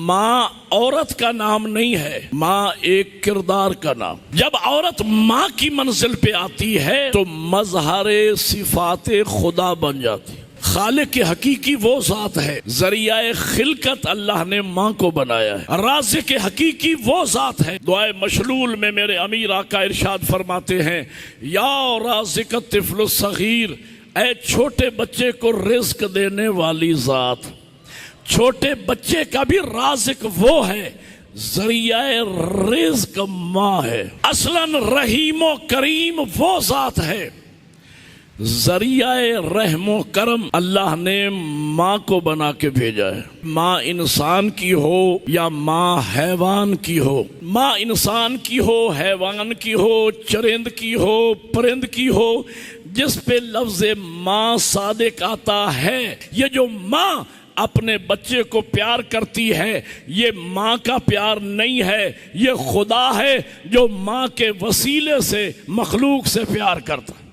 माँ औरत का नाम नहीं है, माँ एक किरदार का नाम। जब औरत माँ की मंजिल पे आती है तो मजहरे सिफाते खुदा बन जाती। खालिक हकीकी वो ज़ात है, ज़रिया खिलकत अल्लाह ने माँ को बनाया है। राज़िक हकीकी वो ज़ात है। दुआए मशलूल में मेरे अमीर आका इरशाद फरमाते हैं, या राज़िक तिफ़्ल सग़ीर, ऐ छोटे बच्चे को रिज़्क देने वाली ज़ात। छोटे बच्चे का भी राज़िक वो है, ज़रिया रिज़्क माँ है। असलन रहीम करीम वो ज़ात है, ज़रिया रहमो करम अल्लाह ने माँ को बना के भेजा है। माँ इंसान की हो या माँ हैवान की हो, माँ इंसान की हो, हैवान की हो, चरिंद की हो, परिंद की हो, जिस पे लफ्ज़ माँ सादिक आता है, ये जो माँ अपने बच्चे को प्यार करती है, ये माँ का प्यार नहीं है, ये खुदा है जो माँ के वसीले से मखलूक से प्यार करता है।